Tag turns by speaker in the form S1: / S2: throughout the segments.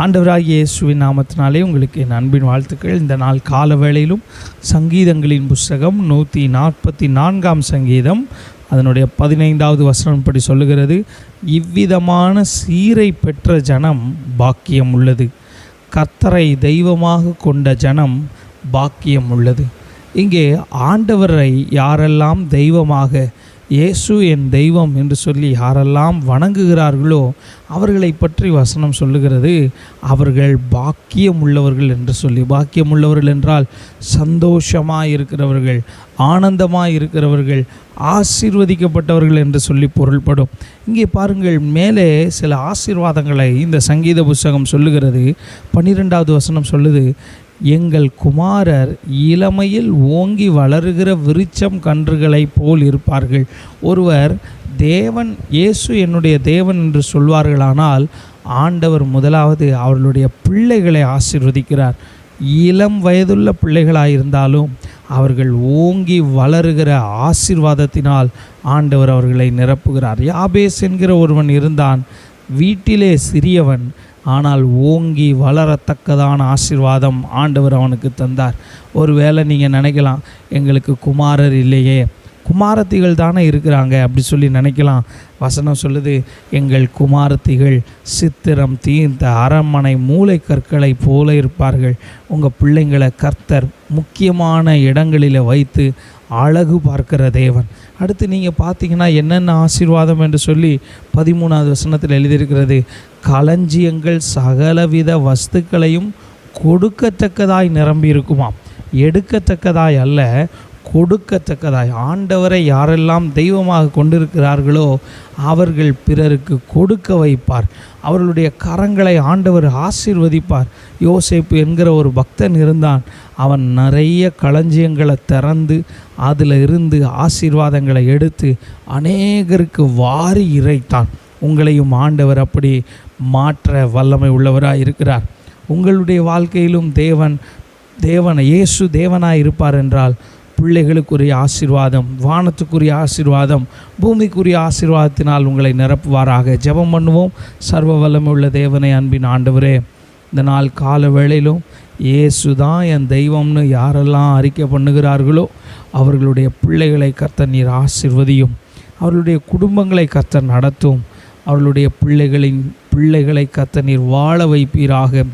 S1: ஆண்டவராகிய இயேசுவின் நாமத்தினாலே உங்களுக்கு என் அன்பின் வாழ்த்துக்கள். இந்த நாள் கால வேளையிலும் சங்கீதங்களின் புஸ்தகம் 144 சங்கீதம் அதனுடைய 15வது வசனம் படி சொல்லுகிறது, இவ்விதமான சீரை பெற்ற ஜனம் பாக்கியம் உள்ளது, கர்த்தரை தெய்வமாக கொண்ட ஜனம் பாக்கியம் உள்ளது. இங்கே ஆண்டவரை யாரெல்லாம் தெய்வமாக இயேசு என் தெய்வம் என்று சொல்லி யாரெல்லாம் வணங்குகிறார்களோ அவர்களை பற்றி வசனம் சொல்லுகிறது, அவர்கள் பாக்கியம் உள்ளவர்கள் என்று சொல்லி. பாக்கியம் உள்ளவர்கள் என்றால் சந்தோஷமாக இருக்கிறவர்கள், ஆனந்தமாக இருக்கிறவர்கள், ஆசீர்வதிக்கப்பட்டவர்கள் என்று சொல்லி பொருள்படும். இங்கே பாருங்கள், மேலே சில ஆசீர்வாதங்களை இந்த சங்கீத புஸ்தகம் சொல்லுகிறது. 12வது வசனம் சொல்லுது, எங்கள் குமாரர் இளமையில் ஓங்கி வளருகிற விருட்சம் கன்றுகளைப் போல் இருப்பார்கள். ஒருவர் தேவன் இயேசு என்னுடைய தேவன் என்று சொல்வார்களானால் ஆண்டவர் முதலாவது அவர்களுடைய பிள்ளைகளை ஆசீர்வதிக்கிறார். இளம் வயதுள்ள பிள்ளைகளாயிருந்தாலும் அவர்கள் ஓங்கி வளருகிற ஆசீர்வாதத்தினால் ஆண்டவர் அவர்களை நிரப்புகிறார். யாபேஸ் என்கிற ஒருவன் இருந்தான், வீட்டிலே சிறியவன், ஆனால் ஓங்கி வளரத்தக்கதான ஆசீர்வாதம் ஆண்டவர் அவனுக்கு தந்தார். ஒருவேளை நீங்கள் நினைக்கலாம், எங்களுக்கு குமாரர் இல்லையே, குமாரத்திகள் தானே இருக்கிறாங்க அப்படி சொல்லி நினைக்கலாம். வசனம் சொல்லுது, எங்கள் குமாரத்திகள் சித்திரம் தீர்ந்த அரண்மனை மூளை கற்களை போல இருப்பார்கள். உங்கள் பிள்ளைங்களை கர்த்தர் முக்கியமான இடங்களில் வைத்து அழகு பார்க்கிற தேவன். அடுத்து நீங்கள் பார்த்தீங்கன்னா என்னென்ன ஆசீர்வாதம் என்று சொல்லி 13வது வசனத்தில் எழுதியிருக்கிறது, களஞ்சியங்கள் சகலவித வஸ்துக்களையும் கொடுக்கத்தக்கதாய் நிரம்பி இருக்குமாம். எடுக்கத்தக்கதாய் அல்ல, கொடுக்கத்தக்கதாய். ஆண்டவரை யாரெல்லாம் தெய்வமாக கொண்டிருக்கிறார்களோ அவர்கள் பிறருக்கு கொடுக்க வைப்பார். அவர்களுடைய கரங்களை ஆண்டவர் ஆசீர்வதிப்பார். யோசேப்பு என்கிற ஒரு பக்தன் இருந்தான். அவன் நிறைய களஞ்சியங்களை திறந்து அதில் இருந்து ஆசீர்வாதங்களை எடுத்து அநேகருக்கு வாரி இறைத்தான். உங்களையும் ஆண்டவர் அப்படி மாற்ற வல்லமை உள்ளவராக இருக்கிறார். உங்களுடைய வாழ்க்கையிலும் தேவன் இயேசு தேவனாக இருப்பார் என்றால் பிள்ளைகளுக்குரிய ஆசீர்வாதம், வானத்துக்குரிய ஆசீர்வாதம், பூமிக்குரிய ஆசீர்வாதத்தினால் உங்களை நிரப்புவாராக. ஜெபம் பண்ணுவோம். சர்வ வல்லமை உள்ள தேவனை, அன்பின் ஆண்டவரே, இந்த நாள் கால வேளையிலும் இயேசு தான் என் தெய்வம்னு யாரெல்லாம் அறிக்கை பண்ணுகிறார்களோ அவர்களுடைய பிள்ளைகளை கர்த்தர் நீர் ஆசீர்வதியும். அவர்களுடைய குடும்பங்களை கர்த்தர் நடத்தும். அவர்களுடைய பிள்ளைகளை கர்த்தர் நீர் வாழ வைப்பீராக.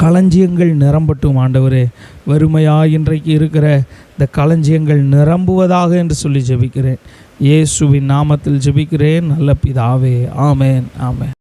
S1: களஞ்சியங்கள் நிரம்பட்டும் ஆண்டவரே. வறுமையாக இன்றைக்கு இருக்கிற இந்த களஞ்சியங்கள் நிரம்புவதாக என்று சொல்லி ஜெபிக்கிறேன். இயேசுவின் நாமத்தில் ஜெபிக்கிறேன் நல்ல பிதாவே. ஆமேன், ஆமேன்.